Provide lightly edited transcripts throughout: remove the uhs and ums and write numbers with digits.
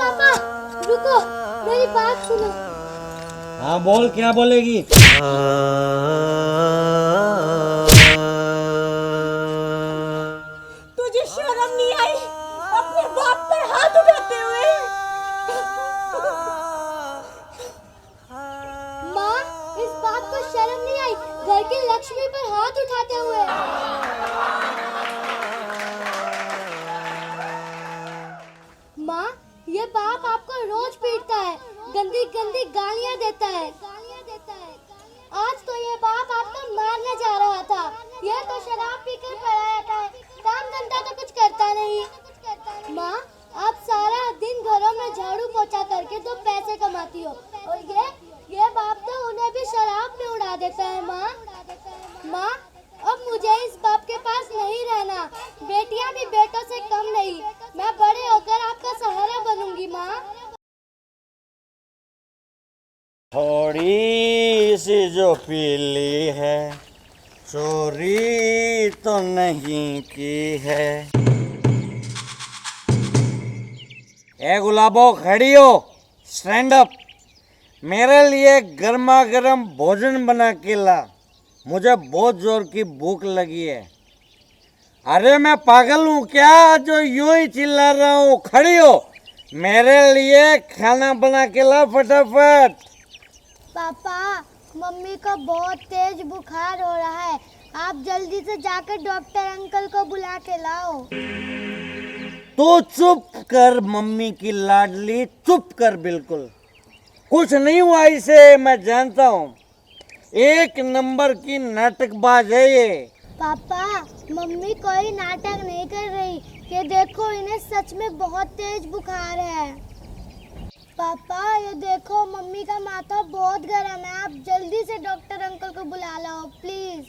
पापा रुको, मेरी बात सुनो। हाँ बोल, क्या बोलेगी? तुझे शर्म नहीं आई अपने बाप पर हाथ उठाते हुए? माँ, इस बात को शर्म नहीं आई घर की लक्ष्मी पर हाथ उठाते हुए? माँ, ये बाप आपको रोज पीटता है, गंदी गंदी गालियाँ देता है। आज तो ये बाप आपको मारने जा रहा था। यह तो शराब पीकर पड़ाया था, काम धंधा तो कुछ करता नहीं। माँ, आप सारा दिन घरों में झाड़ू पोछा करके 2 पैसे कमाती हो, और ये बाप तो उन्हें भी शराब में उड़ा देता है। माँ, अब मुझे इस बाप के पास नहीं रहना। बेटियां भी बेटों से कम नहीं। मैं बड़े होकर आपका सहारा बनूंगी। माँ, थोड़ी सी जो पीली है, चोरी तो नहीं की है। ए गुलाबो, खड़ी हो, स्टैंड अप। मेरे लिए गर्मा गर्म भोजन बना के ला, मुझे बहुत जोर की भूख लगी है। अरे मैं पागल हूँ क्या जो यूं ही चिल्ला रहा हूँ? खड़ी हो, मेरे लिए खाना बना के ला फटाफट। पापा, मम्मी को बहुत तेज बुखार हो रहा है। आप जल्दी से जाकर डॉक्टर अंकल को बुला के लाओ। तो चुप कर मम्मी की लाडली, चुप कर बिल्कुल। कुछ नहीं हुआ इसे, मैं जानता हूँ। 1 नंबर की नाटकबाज है ये। पापा, मम्मी कोई नाटक नहीं कर रही। ये देखो, इन्हें सच में बहुत तेज बुखार है। पापा, ये देखो, मम्मी का माथा बहुत गर्म है। आप जल्दी से डॉक्टर अंकल को बुला लाओ प्लीज।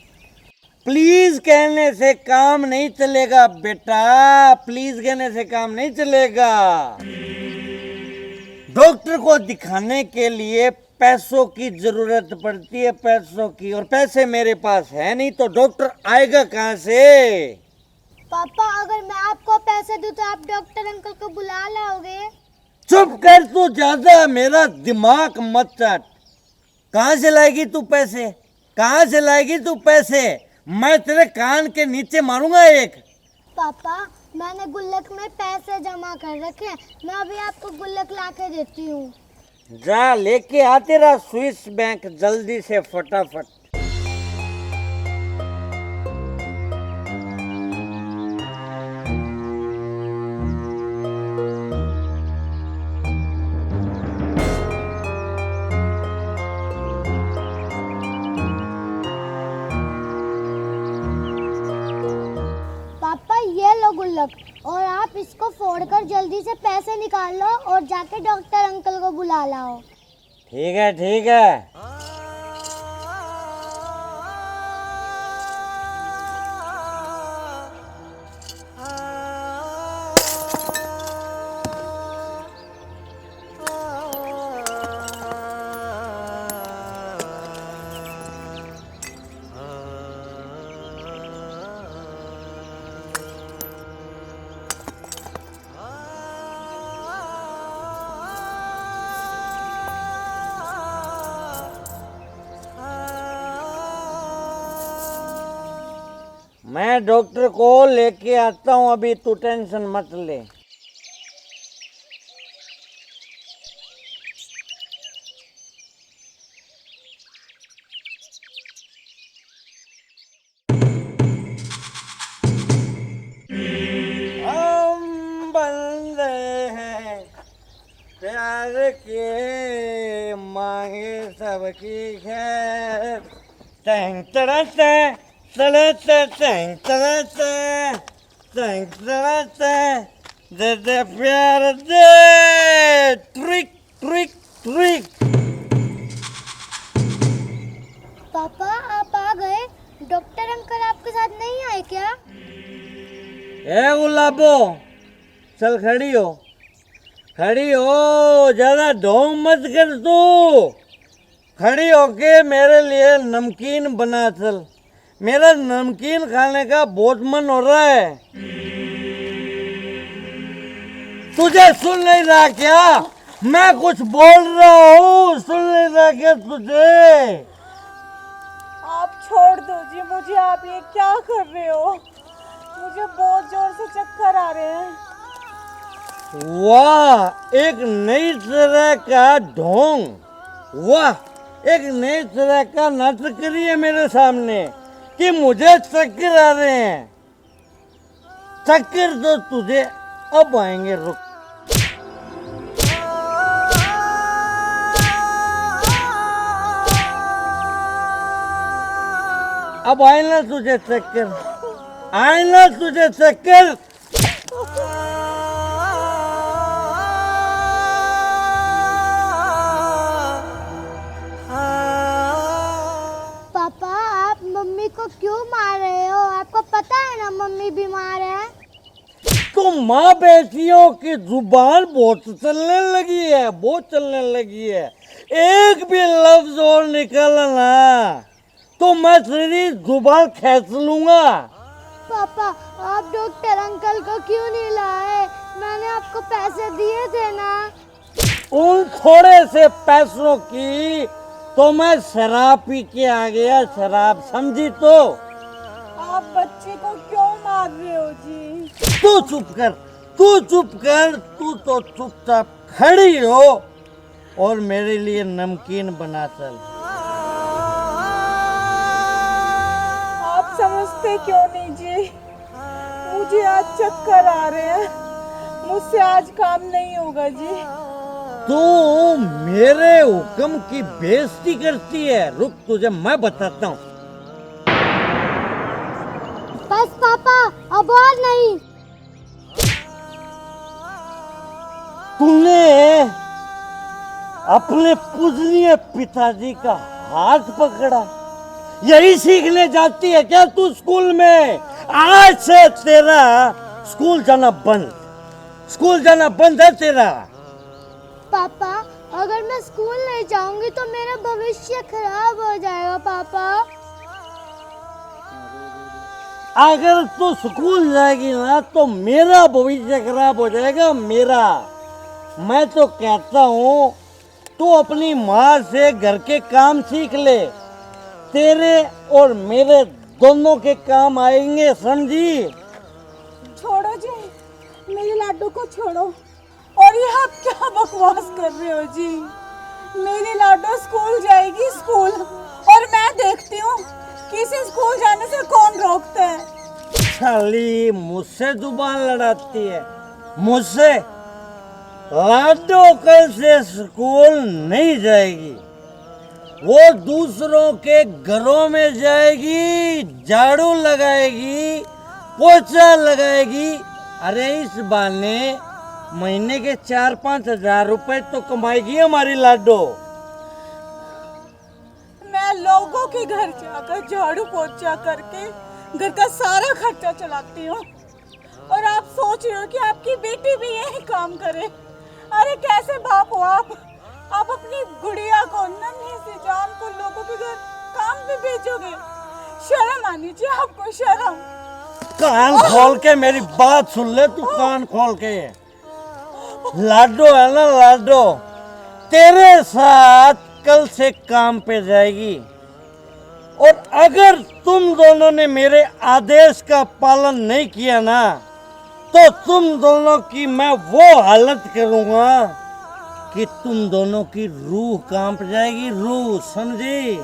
प्लीज कहने से काम नहीं चलेगा बेटा, प्लीज कहने से काम नहीं चलेगा। डॉक्टर को दिखाने के लिए पैसों की जरूरत पड़ती है, पैसों की, और पैसे मेरे पास है नहीं, तो डॉक्टर आएगा कहाँ से? पापा, अगर मैं आपको पैसे दूं तो आप डॉक्टर अंकल को बुला लाओगे? चुप कर तू, ज्यादा मेरा दिमाग मत चाट। कहाँ से लाएगी तू पैसे? कहाँ से लाएगी तू पैसे? मैं तेरे कान के नीचे मारूंगा एक। पापा, मैंने गुल्लक में पैसे जमा कर रखे हैं। मैं अभी आपको गुल्लक ला के देती हूँ। जा लेके आ तेरा स्विस बैंक जल्दी से फटाफट। पापा, ये लो गुल्लक, और आप इसको फोड़कर जल्दी से पैसे निकाल लो और जाके डॉक्टर अंकल को बुला लाओ। ठीक है, ठीक है। मैं डॉक्टर को लेके आता हूँ अभी, तू टेंशन मत ले। हम बंदे हैं प्यार के, मांगे सबकी खैर। टैंक तरते तरते टैंक तरते टैंक तरते, दे दे प्यार दे, ट्रिक ट्रिक ट्रिक। पापा, आप आ गए? डॉक्टर अंकल आपके साथ नहीं आए क्या? ए गुलाबो, चल खड़ी हो, खड़ी हो, ज्यादा ढोंग मत कर तू। खड़ी होके मेरे लिए नमकीन बना चल, मेरा नमकीन खाने का बहुत मन हो रहा है। तुझे सुन नहीं रहा क्या? मैं कुछ बोल रहा हूँ, सुन नहीं रहा क्या तुझे? आप छोड़ दो जी मुझे, आप ये क्या कर रहे हो? मुझे बहुत जोर से चक्कर आ रहे हैं। वाह, एक नई तरह का ढोंग, वाह, एक नई तरह का नाटक करी है मेरे सामने कि मुझे चक्कर आ रहे हैं। चक्कर तो तुझे अब आएंगे, रुक। अब आए ना तुझे चक्कर, आए ना तुझे चक्कर। पापा आप मम्मी को क्यों मार रहे हो? आपको पता है ना मम्मी बीमार है। तो माँ बेटियों की जुबान बहुत चलने लगी है, बहुत चलने लगी है। एक भी लफ्ज और निकला ना तो मैं तेरी जुबान खींच लूंगा। पापा आप डॉक्टर अंकल को क्यों नहीं लाए? मैंने आपको पैसे दिए थे ना। उन थोड़े से पैसों की तो मैं शराब पी के आ गया, शराब, समझी? तो आप बच्चे को क्यों मार रहे हो जी? तू चुप कर, तू चुप कर, तू तो चुपचाप खड़ी हो और मेरे लिए नमकीन बना चल। आप समझते क्यों नहीं जी? मुझे आज चक्कर आ रहे हैं, मुझसे आज काम नहीं होगा जी। तू मेरे हुक्म की बेइज्जती करती है। रुक, तुझे मैं बताता हूँ। बस पापा अब और नहीं। तूने अपने पूजनीय पिताजी का हाथ पकड़ा, यही सीखने जाती है क्या तू स्कूल में? आज से तेरा स्कूल जाना बंद, स्कूल जाना बंद है तेरा। पापा अगर मैं स्कूल नहीं जाऊंगी तो मेरा भविष्य खराब हो जाएगा पापा। अगर तू स्कूल जाएगी ना तो मेरा भविष्य खराब हो जाएगा, मेरा। मैं तो कहता हूँ तू अपनी माँ से घर के काम सीख ले, तेरे और मेरे दोनों के काम आएंगे, समझी? छोड़ो जी, मेरे लाडू को छोड़ो। और ये आप क्या बकवास कर रहे हो जी? मेरी लाडो स्कूल जाएगी, स्कूल, और मैं देखती हूँ किसी स्कूल जाने से कौन रोकता है। साली मुझसे जुबान लड़ाती है, मुझसे। लाडो कल से स्कूल नहीं जाएगी, वो दूसरों के घरों में जाएगी, झाड़ू लगाएगी, पोछा लगाएगी। अरे इस बहाने महीने के 4-5 हजार रुपए तो कमाएगी हमारी लाडो। मैं लोगों के घर जाकर झाड़ू पोछा करके घर का सारा खर्चा चलाती हूँ, और आप सोच रहे हो कि आपकी बेटी भी यही काम करे? अरे कैसे बाप हो आप अपनी गुड़िया को, नन्ही सी जान को लोगों के घर काम भी भेजोगे? शर्म आनी चाहिए आपको, शर्म। कान खोल के मेरी बात सुन ले तू, कान खोल के। लाडो है ना, लाडो तेरे साथ कल से काम पे जाएगी, और अगर तुम दोनों ने मेरे आदेश का पालन नहीं किया ना तो तुम दोनों की मैं वो हालत करूंगा कि तुम दोनों की रूह कांप जाएगी, रूह, समझी?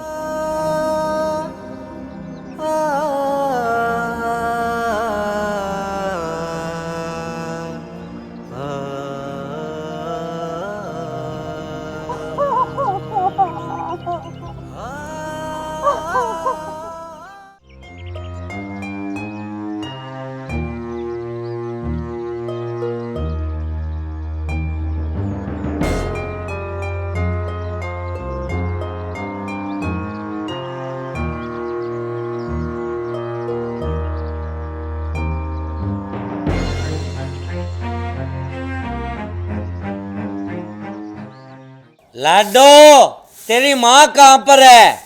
लाडो तेरी माँ कहाँ पर है?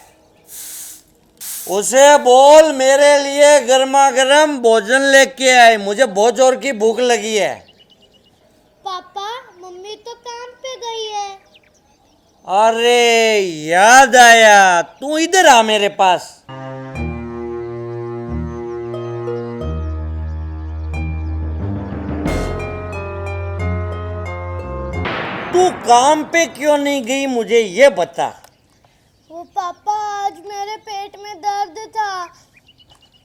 उसे बोल मेरे लिए गर्मा गर्म भोजन लेके आए, मुझे बहुत जोर की भूख लगी है। पापा अरे याद आया, तू इधर आ मेरे पास। तू काम पे क्यों नहीं गई, मुझे ये बता। वो पापा, आज मेरे पेट में दर्द था।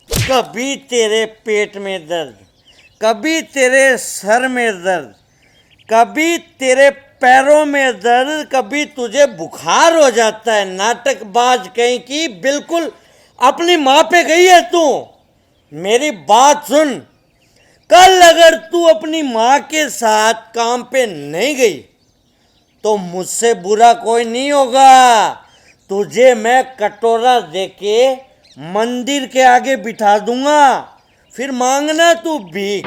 कभी तेरे पेट में दर्द, कभी तेरे सर में दर्द, कभी तेरे पैरों में दर्द, कभी तुझे बुखार हो जाता है। नाटकबाज कहीं की, बिल्कुल अपनी माँ पे गई है तू। मेरी बात सुन, कल अगर तू अपनी माँ के साथ काम पे नहीं गई तो मुझसे बुरा कोई नहीं होगा। तुझे मैं कटोरा देके मंदिर के आगे बिठा दूंगा, फिर मांगना तू भीख।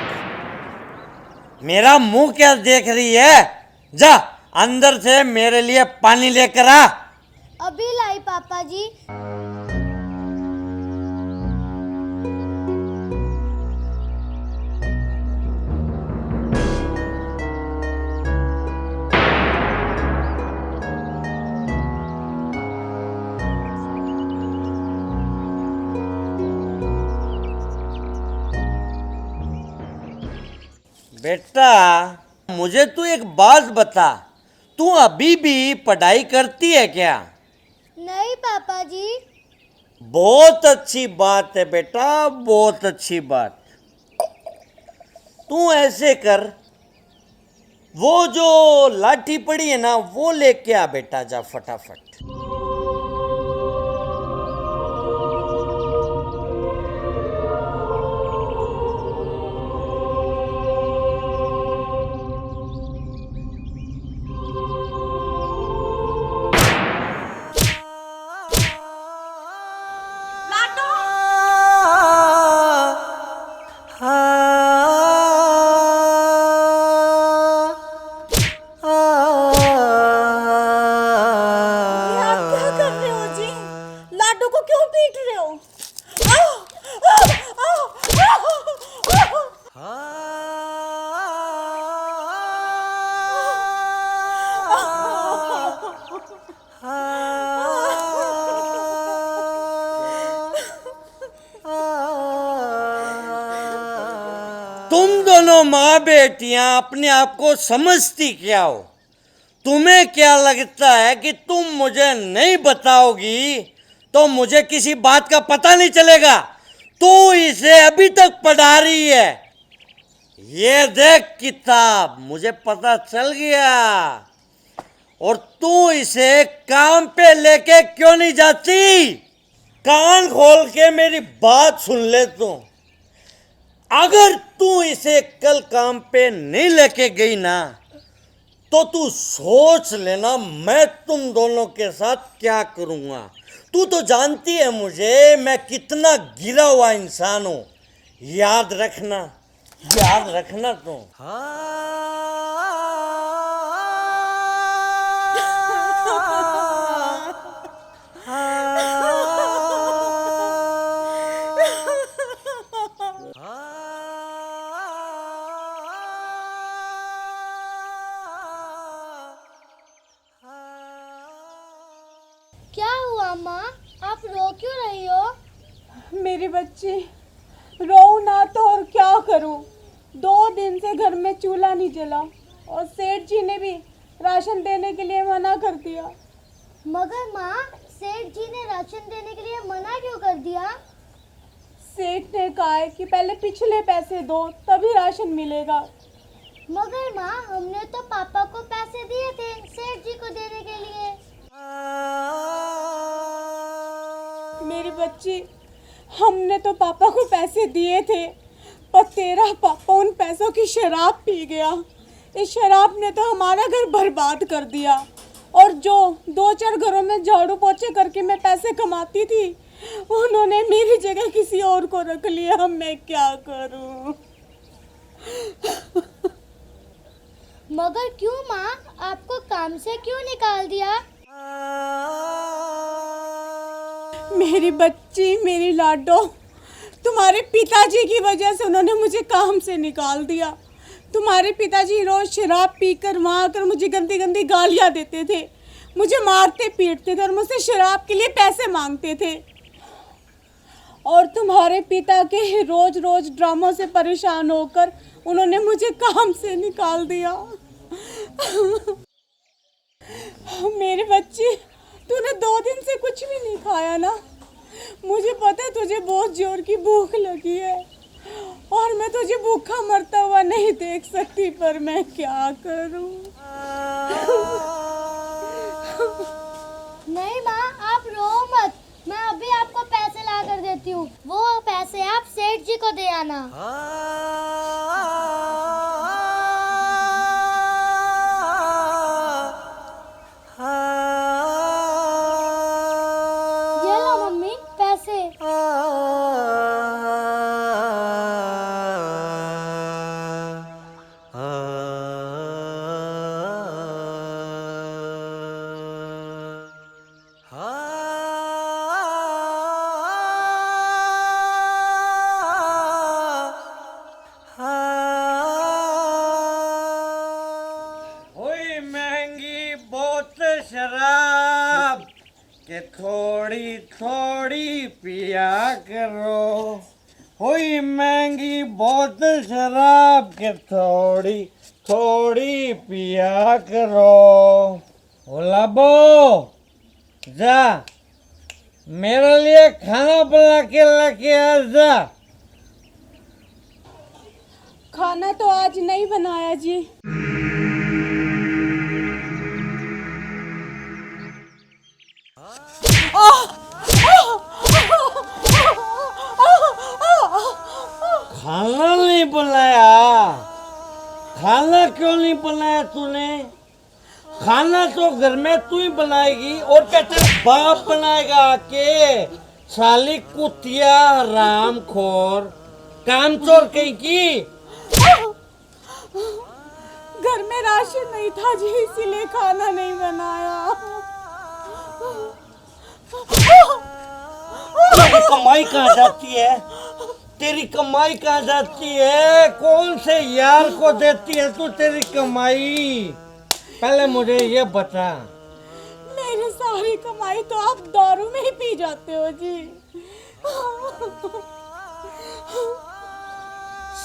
मेरा मुंह क्या देख रही है? जा अंदर से मेरे लिए पानी लेकर आ। अभी लाई पापा जी। बेटा, मुझे तू एक बात बता, तू अभी भी पढ़ाई करती है क्या? नहीं पापा जी। बहुत अच्छी बात है बेटा, बहुत अच्छी बात। तू ऐसे कर, वो जो लाठी पड़ी है ना, वो लेके आ बेटा, जा फटाफट। तुम दोनों माँ बेटियां अपने आप को समझती क्या हो? तुम्हें क्या लगता है कि तुम मुझे नहीं बताओगी तो मुझे किसी बात का पता नहीं चलेगा? तू इसे अभी तक पढ़ा रही है। ये देख किताब, मुझे पता चल गया। और तू इसे काम पे लेके क्यों नहीं जाती? कान खोल के मेरी बात सुन ले तू। अगर तू इसे कल काम पे नहीं लेके गई ना, तो तू सोच लेना मैं तुम दोनों के साथ क्या करूंगा। तू तो जानती है मुझे, मैं कितना गिरा हुआ इंसान हूं। याद रखना, याद रखना तू। क्या हुआ माँ, आप रो क्यों रही हो? मेरी बच्ची, रो ना तो और क्या करूं। 2 दिन से घर में चूल्हा नहीं जला और सेठ जी ने भी राशन देने के लिए मना कर दिया। मगर माँ, सेठ जी ने राशन देने के लिए मना क्यों कर दिया? सेठ ने कहा है कि पहले पिछले पैसे दो तभी राशन मिलेगा। मगर माँ, हमने तो पापा को पैसे दिए थे सेठ जी को देने के लिए। मेरी बच्ची, हमने तो पापा को पैसे दिए थे, पर तेरा पापा उन पैसों की शराब पी गया। इस शराब ने तो हमारा घर बर्बाद कर दिया। और जो 2-4 घरों में झाड़ू पोछे करके मैं पैसे कमाती थी, उन्होंने मेरी जगह किसी और को रख लिया। अब मैं क्या करूं? मगर क्यों माँ, आपको काम से क्यों निकाल दिया? मेरी बच्ची, मेरी लाडो, तुम्हारे पिताजी की वजह से उन्होंने मुझे काम से निकाल दिया। तुम्हारे पिताजी रोज शराब पीकर वहाँ आकर मुझे गंदी गंदी गालियाँ देते थे। मुझे मारते पीटते थे और मुझसे शराब के लिए पैसे मांगते थे। और तुम्हारे पिता के रोज रोज ड्रामों से परेशान होकर उन्होंने मुझे काम से निकाल दिया। मेरे बच्चे, तूने 2 दिन से कुछ भी नहीं खाया ना? मुझे पता है तुझे बहुत जोर की भूख लगी है और मैं तुझे भूखा मरता हुआ नहीं देख सकती, पर मैं क्या करूं? नहीं माँ, आप रो मत, मैं अभी आपको पैसे ला कर देती हूँ। वो पैसे आप सेठ जी को दे आना। ये लो मम्मी पैसे। हुई महंगी बोतल शराब के थोड़ी थोड़ी पिया करो। हुई महंगी बोतल शराब के थोड़ी थोड़ी पिया करो। गुलाबो, जा मेरे लिए खाना बना के लेके आ जा। खाना तो आज नहीं बनाया जी। खाना नहीं बनाया? खाना क्यों नहीं बनाया तूने? खाना तो घर में तू ही बनाएगी और क्या तेरा बाप बनाएगा आके? साली कुतिया रामखोर कामचोर कहीं की। घर में राशन नहीं था जी, इसीलिए खाना नहीं बनाया। तेरी कमाई कहाँ जाती है? तेरी कमाई कहाँ जाती है? कौन से यार को देती है तू तेरी कमाई? पहले मुझे ये बता। मेरी सारी कमाई तो आप दारू में ही पी जाते हो जी।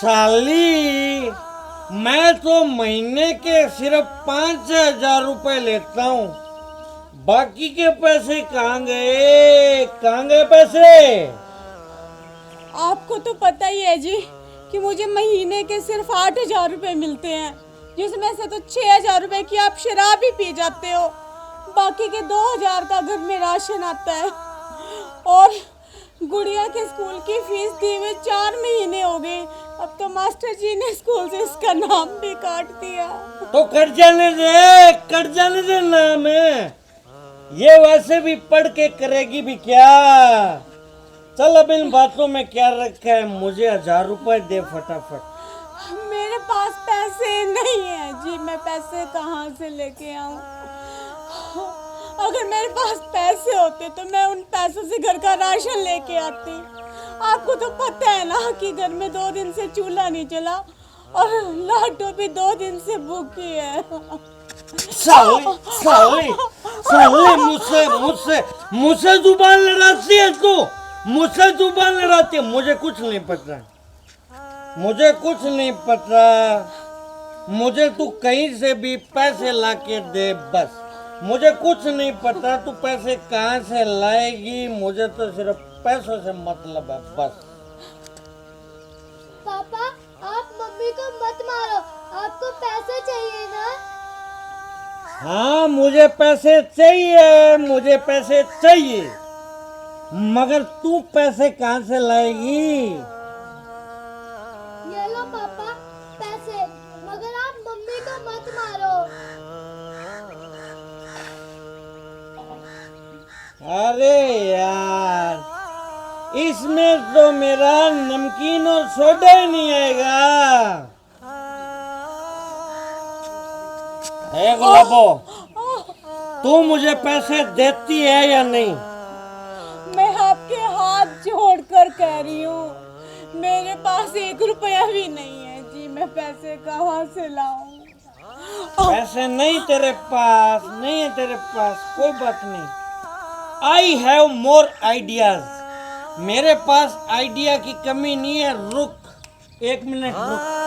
साली, मैं तो महीने के सिर्फ 5,000 रुपए लेता हूँ। बाकी के पैसे कहाँ गए? कहाँ गए पैसे? आपको तो पता ही है जी कि मुझे महीने के सिर्फ 8,000 रुपए मिलते हैं, जिसमें से तो 6,000 रुपए की आप शराब ही पी जाते हो। बाकी के 2,000 का घर में राशन आता है। और गुड़िया के स्कूल की फीस दिए हुए 4 महीने हो गए। अब तो मास्टर जी ने स्कूल से इसका नाम भी काट दिया। तो कट जाने दे, कट जाने दे नाम है। ये वैसे भी पढ़ के करेगी भी क्या? चल अब इन बातों में क्या रखा है? मुझे 1,000 रुपए दे फटाफट। मेरे पास पैसे नहीं है जी, मैं पैसे कहाँ से लेके आऊँ? अगर मेरे पास पैसे होते तो मैं उन पैसों से घर का राशन लेके आती। आपको तो पता है ना कि घर में 2 दिन से चूल्हा नहीं जला और लाडो भी 2 दिन से भूखी है। साले साले साले, मुझसे जुबान लड़ाती है तू। मुझसे जुबान लड़ाती है। मुझे कुछ नहीं पता, मुझे कुछ नहीं पता। मुझे तू कहीं से भी पैसे लाके दे बस। मुझे कुछ नहीं पता तू पैसे कहाँ से लाएगी। मुझे तो सिर्फ पैसों से मतलब है बस। पापा, आप मम्मी को मत मारो, आपको पैसे चाहिए ना? हाँ, मुझे पैसे चाहिए, मुझे पैसे चाहिए, मगर तू पैसे कहाँ से लाएगी? ये लो पापा पैसे, मगर आप मम्मी को मत मारो। अरे यार, इसमें तो मेरा नमकीन और सोडा ही नहीं आएगा। हे गुलाबो, तू मुझे पैसे देती है या नहीं? मैं आपके हाथ जोड़कर कह रही हूँ, मेरे पास 1 रुपया भी नहीं है जी। मैं पैसे कहाँ से लाऊं? पैसे नहीं तेरे पास, नहीं है तेरे पास, कोई बात नहीं। I have more ideas. मेरे पास आइडिया की कमी नहीं है। रुक, 1 मिनट रुक।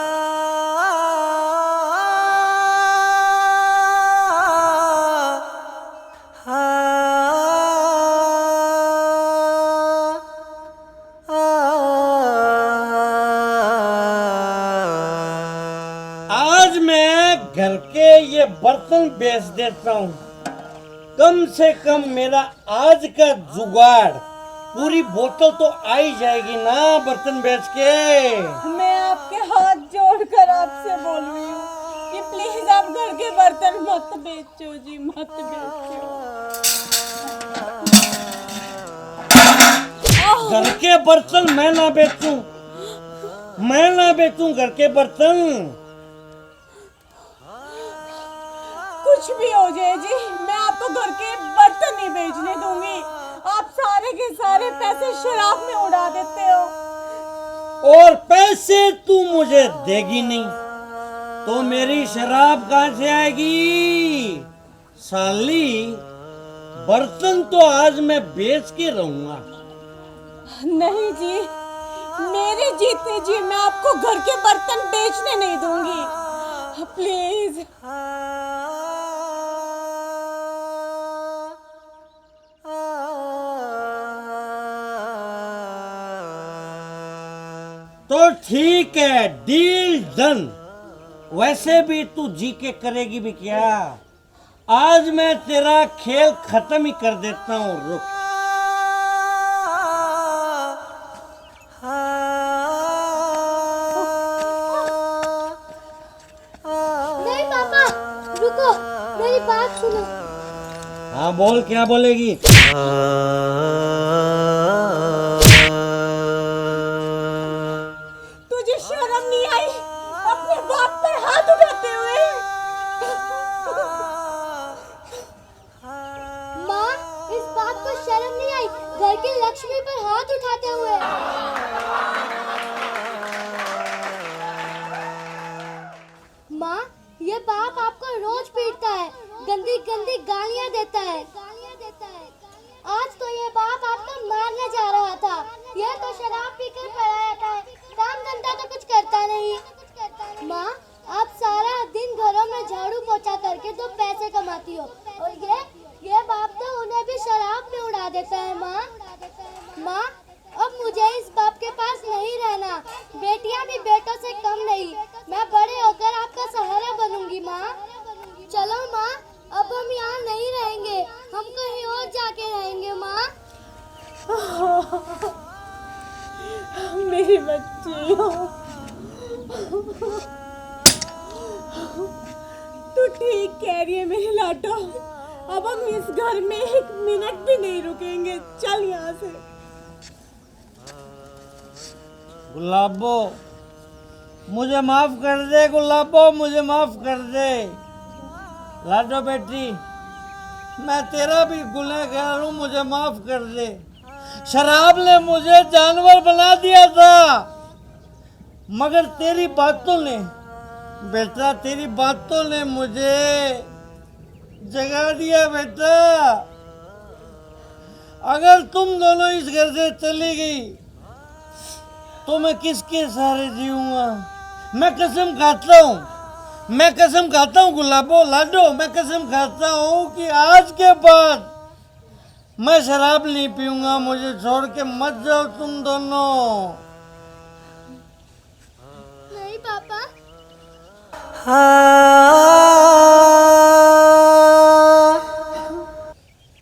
आज मैं घर के ये बर्तन बेच देता हूँ। कम से कम मेरा आज का जुगाड़, पूरी बोतल तो आ ही जाएगी ना बर्तन बेच के। मैं आपके हाथ जोड़कर आपसे बोल रही हूँ कि प्लीज आप घर के बर्तन मत बेचो जी, मत बेचो। घर के बर्तन मैं ना बेचूं, मैं ना बेचूं घर के बर्तन। कुछ भी हो जाए जी, मैं आपको घर के बर्तन नहीं बेचने दूंगी। आप सारे के सारे पैसे शराब में उड़ा देते हो। और पैसे तू मुझे देगी नहीं तो मेरी शराब कहाँ से आएगी? साली, बर्तन तो आज मैं बेच के रहूंगा। नहीं जी, मेरे जीते जी मैं आपको घर के बर्तन बेचने नहीं दूंगी, प्लीज। तो ठीक है, डील डन। वैसे भी तू जी के करेगी भी क्या? आज मैं तेरा खेल खत्म ही कर देता हूँ। रुक। नहीं पापा, रुको, मेरी बात सुनो। हाँ बोल, क्या बोलेगी? तुझे शर्म नहीं आई अपने बाप पर हाथ उठाते हुए? माँ, इस बात को शर्म नहीं आई घर की लक्ष्मी पर हाथ उठाते हुए? माँ, ये बाप आपको रोज पीटता है, गंदी गंदी गालियाँ देता है। आज तो ये बाप आपको मारने जा रहा था। ये तो शराब पीकर पड़ा रहता है, काम धंधा तो कुछ करता नहीं। माँ, आप सारा दिन घरों में झाड़ू पोछा करके तो पैसे कमाती हो, और ये बाप तो उन्हें भी शराब में उड़ा देता है। माँ, अब मुझे इस बाप के पास नहीं रहना। बेटियां भी बेटों से कम नहीं। मैं बड़े होकर आपका सहारा बनूंगी। माँ, चलो माँ, अब हम यहाँ नहीं रहेंगे, हम कहीं और जाके रहेंगे। माँ, मेरी बच्ची हो, तू ठीक कह रही है मेरी लाडो। अब हम इस घर में 1 मिनट भी नहीं रुकेंगे। चल यहाँ से। गुलाबो, मुझे माफ कर दे। गुलाबो, मुझे माफ कर दे। लाडो बेटी, मैं तेरा भी गुनहगार हूँ, मुझे माफ कर दे। शराब ने मुझे जानवर बना दिया था, मगर तेरी बातों ने, बेटा तेरी बातों ने मुझे जगा दिया। बेटा, अगर तुम दोनों इस घर से चली गई तो मैं किसके सहारे जीऊंगा? मैं कसम खाता हूँ, मैं कसम खाता हूँ गुलाबो, लाडो, मैं कसम खाता हूँ कि आज के बाद मैं शराब नहीं पीऊंगा। मुझे छोड़ के मत जाओ तुम दोनों। नहीं पापा।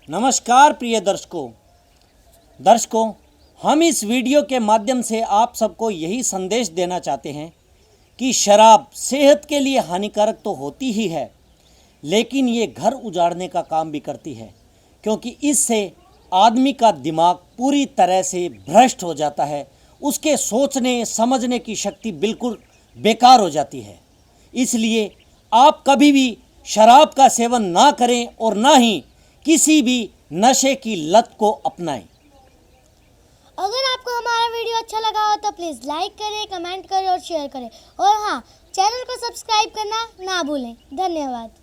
नमस्कार प्रिय दर्शकों, हम इस वीडियो के माध्यम से आप सबको यही संदेश देना चाहते हैं कि शराब सेहत के लिए हानिकारक तो होती ही है, लेकिन ये घर उजाड़ने का काम भी करती है, क्योंकि इससे आदमी का दिमाग पूरी तरह से भ्रष्ट हो जाता है। उसके सोचने समझने की शक्ति बिल्कुल बेकार हो जाती है। इसलिए आप कभी भी शराब का सेवन ना करें और ना ही किसी भी नशे की लत को अपनाएं। अगर आपको हमारा वीडियो अच्छा लगा हो तो प्लीज़ लाइक करें, कमेंट करें और शेयर करें। और हाँ, चैनल को सब्सक्राइब करना ना भूलें। धन्यवाद।